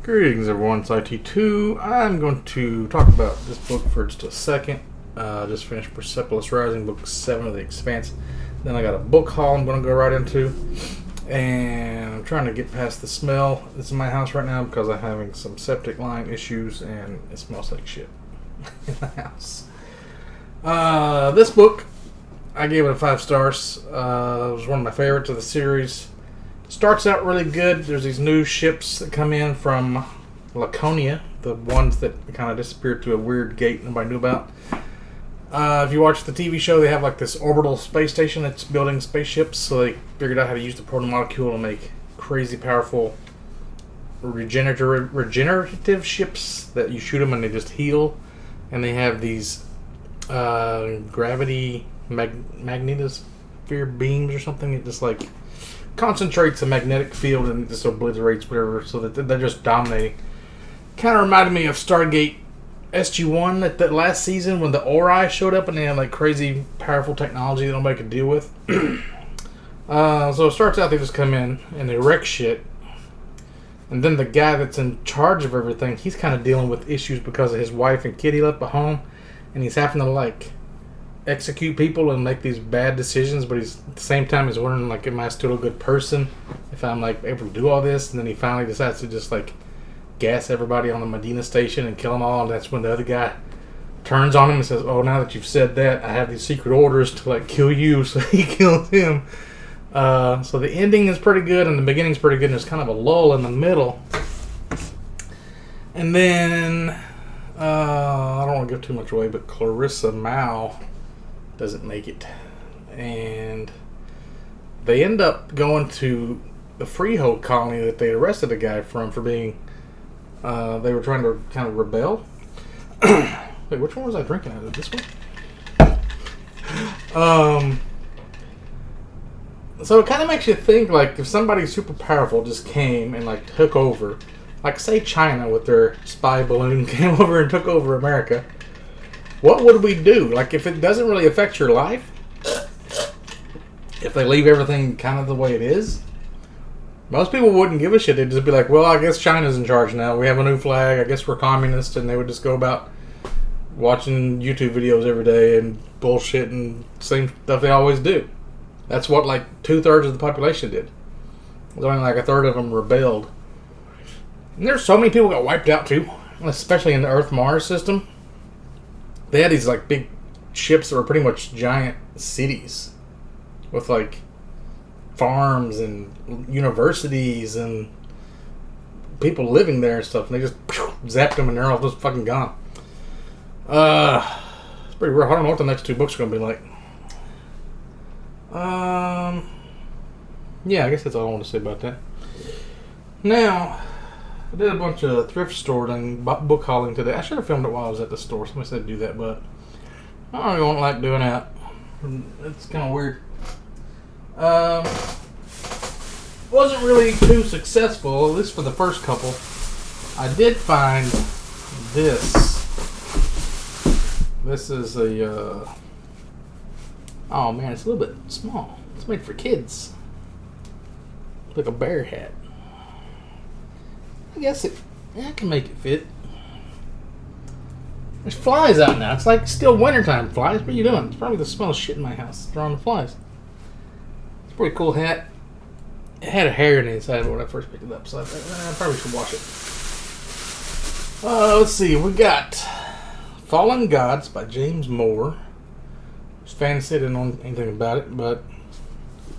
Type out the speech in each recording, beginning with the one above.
Greetings everyone, it's IT2. I'm going to talk about this book for just a second. Just finished Persepolis Rising, book 7 of the Expanse. Then I got a book haul I'm going to go right into. And I'm trying to get past the smell that's in my house right now because I'm having some septic line issues and it smells like shit in the house. This book, I gave it a 5 stars. It was one of my favorites of the series. Starts out really good. There's these new ships that come in from Laconia, the ones that kind of disappeared through a weird gate nobody knew about. If you watch the TV show, they have like this orbital space station that's building spaceships, so they figured out how to use the proton molecule to make crazy powerful regenerative ships that you shoot them and they just heal. And they have these gravity magnetosphere beams or something. It just like concentrates a magnetic field and just obliterates whatever, so that they're just dominating. Kind of reminded me of Stargate SG-1 at that last season when the Ori showed up and they had like crazy powerful technology that nobody could deal with. So it starts out, they just come in and they wreck shit, and then the guy that's in charge of everything, he's kind of dealing with issues because of his wife and kid he left at home, and he's having to like execute people and make these bad decisions, but he's at the same time he's wondering like, am I still a good person if I'm like able to do all this? And then he finally decides to just like gas everybody on the Medina station and kill them all, and that's when the other guy turns on him and says, oh, now that you've said that, I have these secret orders to like kill you. So he kills him. So the ending is pretty good and the beginning's pretty good, and there's kind of a lull in the middle. And then I don't want to give too much away, but Clarissa Mao doesn't make it, and they end up going to the Freehold colony that they arrested a guy from for being they were trying to kind of rebel. Wait, which one was I drinking out of? This one? So it kind of makes you think, like, if somebody super powerful just came and like took over, like say China with their spy balloon came over and took over America, what would we do? Like, if it doesn't really affect your life, if they leave everything kind of the way it is, most people wouldn't give a shit. They'd just be like, well, I guess China's in charge now. We have a new flag. I guess we're communists. And they would just go about watching YouTube videos every day and bullshit and same stuff they always do. That's what like 2/3 of the population did. There's only like 1/3 of them rebelled. And there's so many people got wiped out too, especially in the Earth-Mars system. They had these like big ships that were pretty much giant cities with like farms and universities and people living there and stuff, and they just zapped them and they're all just fucking gone. It's pretty rough. I don't know what the next 2 books are going to be like. Yeah, I guess that's all I want to say about that. Now, I did a bunch of thrift store and book hauling today. I should have filmed it while I was at the store. Somebody said to do that, but I don't like doing that. It's kind of weird. Wasn't really too successful, at least for the first couple. I did find this. This is a, oh man, it's a little bit small. It's made for kids. It's like a bear hat. I guess I can make it fit. There's flies out now. It's like still wintertime flies. What are you doing? It's probably the smell of shit in my house. It's drawing the flies. It's a pretty cool hat. It had a hair in the inside when I first picked it up, so I thought I probably should wash it. Let's see. We got Fallen Gods by James Moore. It's fantasy. I didn't know anything about it, but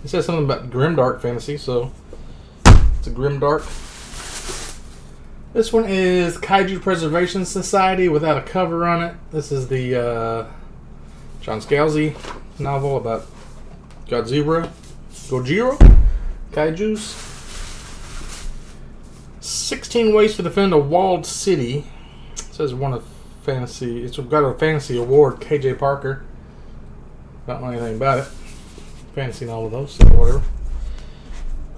it says something about grimdark fantasy, so it's a grimdark. This one is Kaiju Preservation Society without a cover on it. This is the John Scalzi novel about Gojira, Kaijus. 16 Ways to Defend a Walled City. It says one of fantasy. It's got a fantasy award, KJ Parker. Don't know anything about it. Fantasy novel though, so whatever.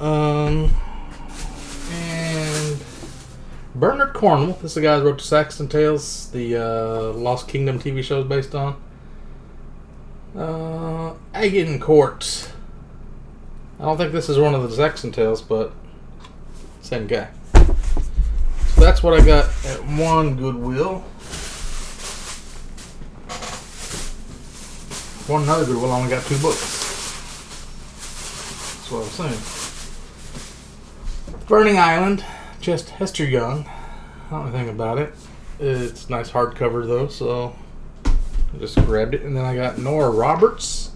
And Bernard Cornwell. This is the guy who wrote the Saxon Tales, the Lost Kingdom TV show is based on. Agincourt. I don't think this is one of the Saxon Tales, but same guy. So that's what I got at one Goodwill. One another Goodwill, I only got 2 books. That's what I'm saying. Burning Island, just Hester Young. I don't know anything about it. It's nice hardcover though, so I just grabbed it. And then I got Nora Roberts.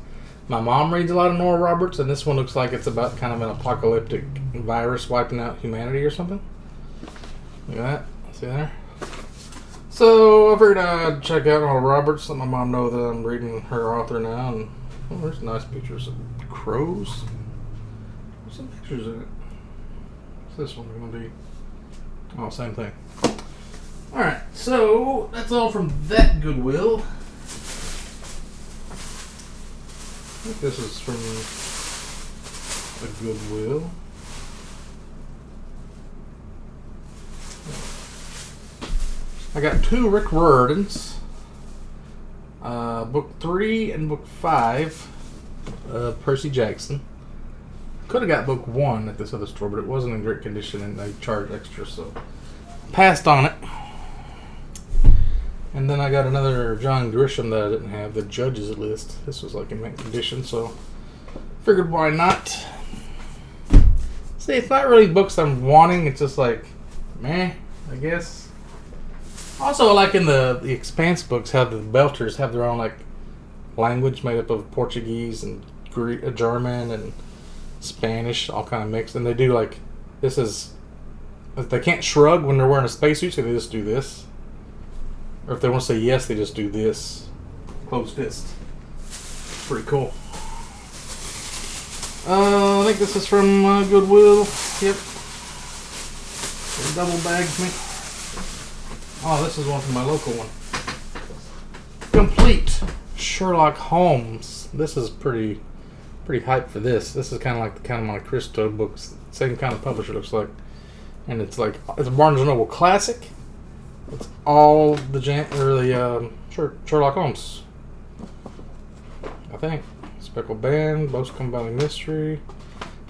My mom reads a lot of Nora Roberts, and this one looks like it's about kind of an apocalyptic virus wiping out humanity or something. Look at that. See there? So I figured I'd check out Nora Roberts, let my mom know that I'm reading her author now. And oh, there's nice pictures of crows. There's some pictures in it. What's this one going to be? Oh, same thing. Alright, so that's all from that Goodwill. I think this is from a Goodwill. I got 2 Rick Riordans. Book 3 and book 5. Percy Jackson. Could have got book 1 at this other store, but it wasn't in great condition and they charged extra, so passed on it. And then I got another John Grisham that I didn't have, the Judges List. This was like in mint condition, so figured why not. See, it's not really books I'm wanting, it's just like, meh, I guess. Also, like in the Expanse books, how the Belters have their own like language made up of Portuguese and Greek, German and Spanish, all kind of mixed. And they do like, this is, if they can't shrug when they're wearing a spacesuit, so they just do this. Or if they want to say yes, they just do this. Closed fist. Pretty cool. I think this is from Goodwill. Yep. It double bags me. Oh, this is one from my local one. Complete Sherlock Holmes. This is pretty hyped for this. This is kind of like the Count of Monte Cristo books. Same kind of publisher looks like. And it's like, it's a Barnes & Noble classic. It's all the Sherlock Holmes. I think. Speckled Band, Most Combining Mystery,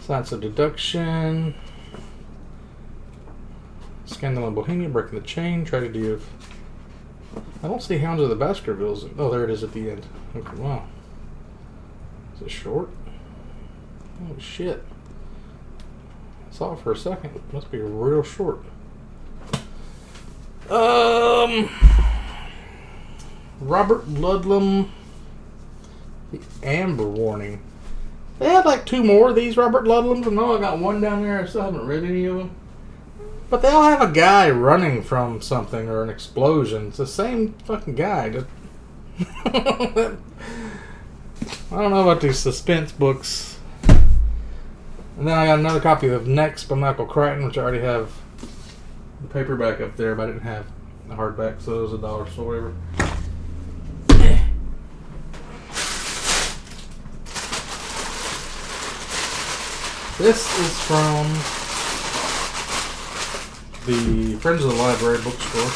Science of Deduction, Scandal in Bohemia, Breaking the Chain, Tragedy of... I don't see Hounds of the Baskervilles. Oh, there it is at the end. Okay, wow. Is it short? Oh, shit. I saw it for a second. It must be real short. Robert Ludlum, The Amber Warning. They had like 2 more of these Robert Ludlums. I know I got one down there. I still haven't read any of them. But they all have a guy running from something or an explosion. It's the same fucking guy. Just I don't know about these suspense books. And then I got another copy of Next by Michael Crichton, which I already have the paperback up there, but I didn't have the hardback, so it was $1, so whatever. This is from the Friends of the Library bookstore.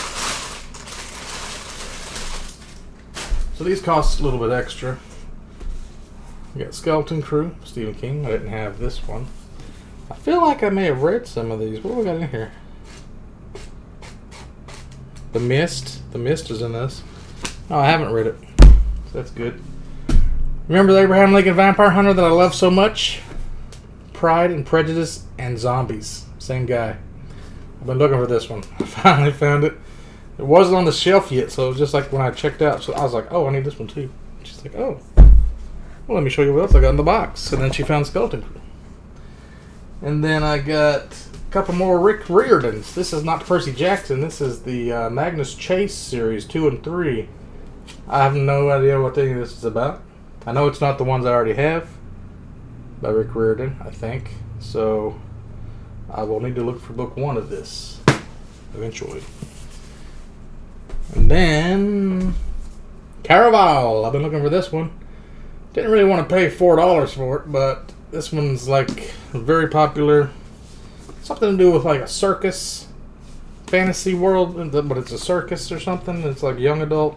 So these cost a little bit extra. We got Skeleton Crew, Stephen King. I didn't have this one. I feel like I may have read some of these. What do we got in here? The Mist. The Mist is in this. Oh, I haven't read it. So that's good. Remember the Abraham Lincoln Vampire Hunter that I love so much? Pride and Prejudice and Zombies. Same guy. I've been looking for this one. I finally found it. It wasn't on the shelf yet, so it was just like when I checked out. So I was like, oh, I need this one too. She's like, oh. Well, let me show you what else I got in the box. And then she found Skeleton Crew. And then I got a couple more Rick Riordans. This is not Percy Jackson. This is the Magnus Chase series 2 and 3. I have no idea what any of this is about. I know it's not the ones I already have by Rick Riordan, I think. So I will need to look for book 1 of this eventually. And then Caraval. I've been looking for this one. Didn't really want to pay $4 for it, but this one's like very popular. Something to do with like a circus fantasy world, but it's a circus or something. It's like young adult.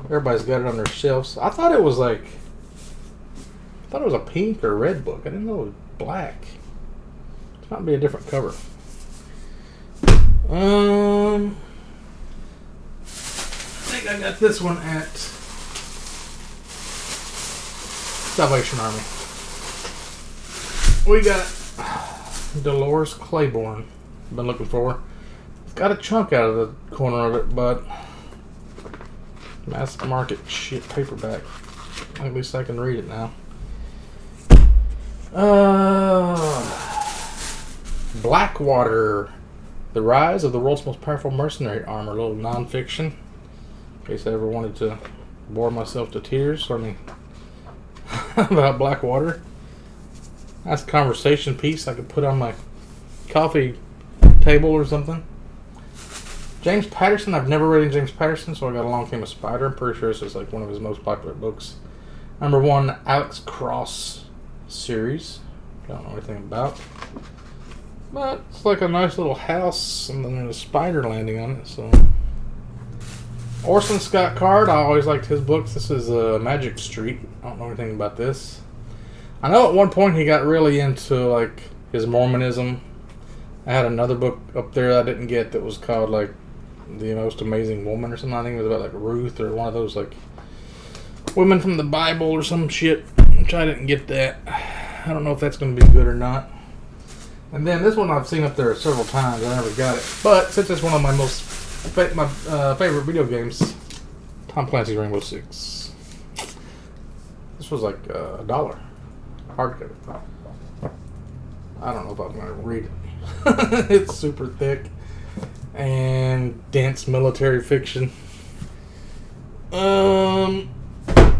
Everybody's got it on their shelves. I thought it was like, I thought it was a pink or red book. I didn't know it was black. It might be a different cover. I think I got this one at Salvation Army. We got Dolores Claiborne. Been looking for. It's got a chunk out of the corner of it, but mass market shit paperback. At least I can read it now. Blackwater. The Rise of the World's Most Powerful Mercenary Armor. A little non-fiction. In case I ever wanted to bore myself to tears learning about Blackwater. Nice conversation piece I could put on my coffee table or something. James Patterson. I've never read any James Patterson, so I got Along Came a Spider. I'm pretty sure this is like one of his most popular books. Number 1, Alex Cross series. Don't know anything about. But it's like a nice little house and then there's a spider landing on it, so. Orson Scott Card. I always liked his books. This is Magic Street. I don't know anything about this. I know at one point he got really into like his Mormonism. I had another book up there that I didn't get that was called like The Most Amazing Woman or something. I think it was about like Ruth or one of those like women from the Bible or some shit, which I didn't get that. I don't know if that's going to be good or not. And then this one I've seen up there several times. I never got it. But since it's one of my most favorite video games, Tom Clancy's Rainbow Six. This was like $1 hardcover. I don't know if I'm going to read it. It's super thick and dense military fiction. I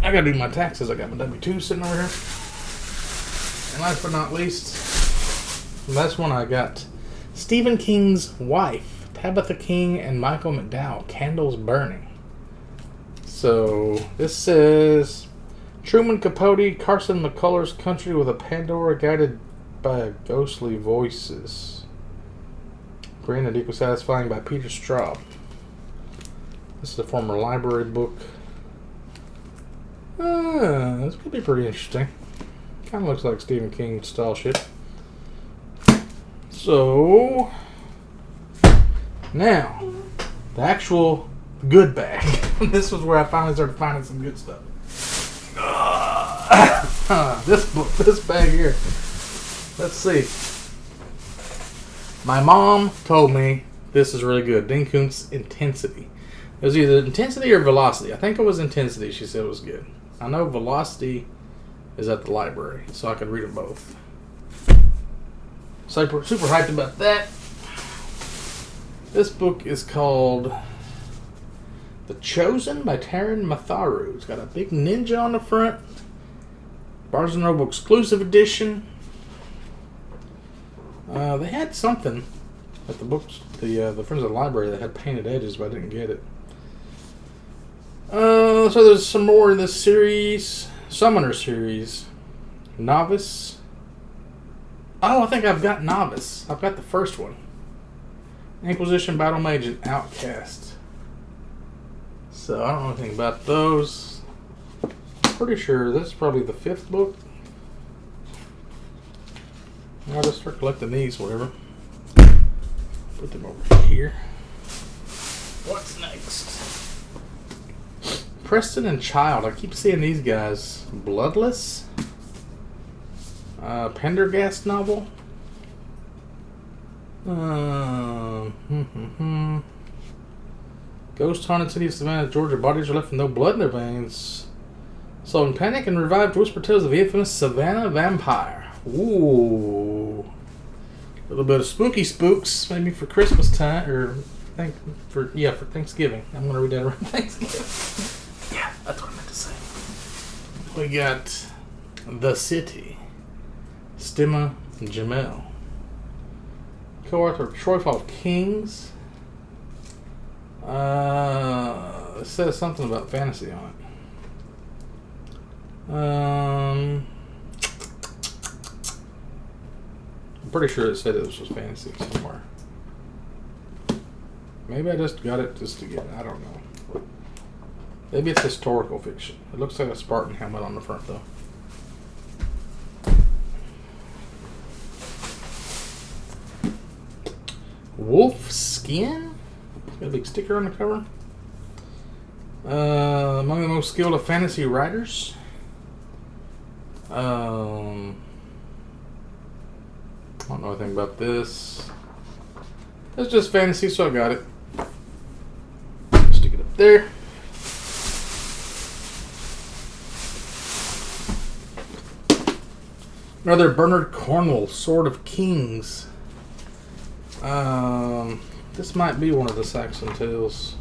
gotta do my taxes. I got my W-2 sitting over here. And last but not least, last one I got Stephen King's wife, Tabitha King and Michael McDowell, Candles Burning. So this says Truman Capote, Carson McCullers' country with a Pandora guided by ghostly voices. Granted, equal satisfying by Peter Straub. This is a former library book. This could be pretty interesting. Kind of looks like Stephen King style shit. So, now, the actual good bag. This was where I finally started finding some good stuff. This bag here. Let's see. My mom told me this is really good. Dean Koontz Intensity. It was either Intensity or Velocity. I think it was Intensity. She said it was good. I know Velocity is at the library, so I could read them both. Super hyped about that. This book is called The Chosen by Taran Matharu. It's got a big ninja on the front. Barnes & Noble exclusive edition. They had something at the books, the Friends of the Library that had painted edges, but I didn't get it. So there's some more in this series. Summoner series. Novice. Oh, I think I've got Novice. I've got the first one. Inquisition, Battle Mage, and Outcast. So I don't know anything about those. Pretty sure this is probably the 5th book. I'll just start collecting these, whatever. Put them over here. What's next? Preston and Child. I keep seeing these guys. Bloodless. Pendergast novel. Ghost haunted city of Savannah, Georgia. Bodies are left with no blood in their veins. So in panic and revived whisper tales of the infamous Savannah vampire. Ooh. A little bit of spooky spooks, maybe for Christmas time, or for Thanksgiving. I'm gonna read that around Thanksgiving. Yeah, that's what I meant to say. We got The City. Stima Jamel. Co-author Troyfall of Kings. It says something about fantasy on it. I'm pretty sure it said this was fantasy somewhere. Maybe I just got it just to get it. I don't know. Maybe it's historical fiction. It looks like a Spartan helmet on the front, though. Wolf Skin? Got a big sticker on the cover. Among the most skilled of fantasy writers. I don't know anything about this. It's just fantasy, so I got it. Stick it up there. Another Bernard Cornwell, Sword of Kings. This might be one of the Saxon Tales.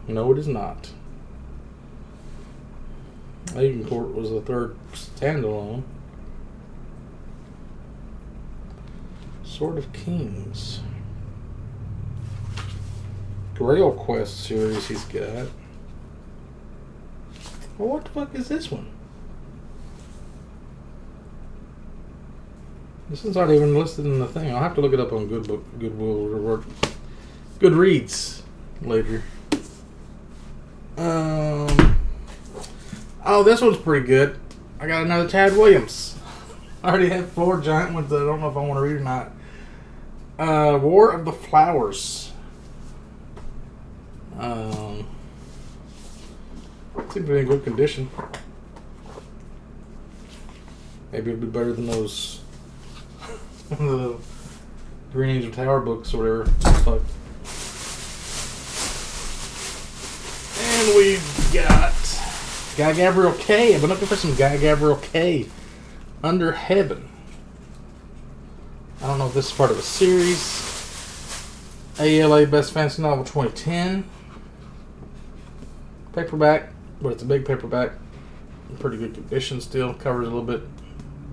No, it is not. Agincourt was the third standalone. Sword of Kings. Grail Quest series he's got. Well, what the fuck is this one? This one's not even listed in the thing. I'll have to look it up on Goodreads later. Oh, this one's pretty good. I got another Tad Williams. I already have 4 giant ones that I don't know if I want to read or not. War of the Flowers. Seems to be in good condition. Maybe it'll be better than those the Green Angel Tower books or whatever. Fuck. And we've got Guy Gabriel K. I've been looking for some Guy Gabriel K. Under Heaven. I don't know if this is part of a series. ALA Best Fantasy Novel 2010. Paperback, but it's a big paperback. In pretty good condition still. Covers a little bit.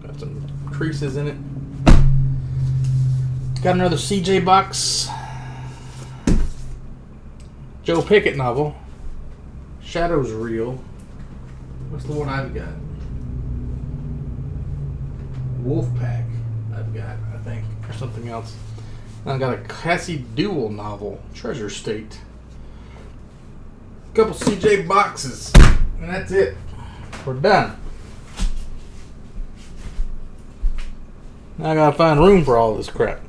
Got some creases in it. Got another CJ box. Joe Pickett novel. Shadows Reel. What's the one I've got? Wolfpack. I've got, I think, or something else. And I got a Cassie Duel novel, Treasure State. A couple CJ boxes, and that's it. We're done. Now I gotta find room for all this crap.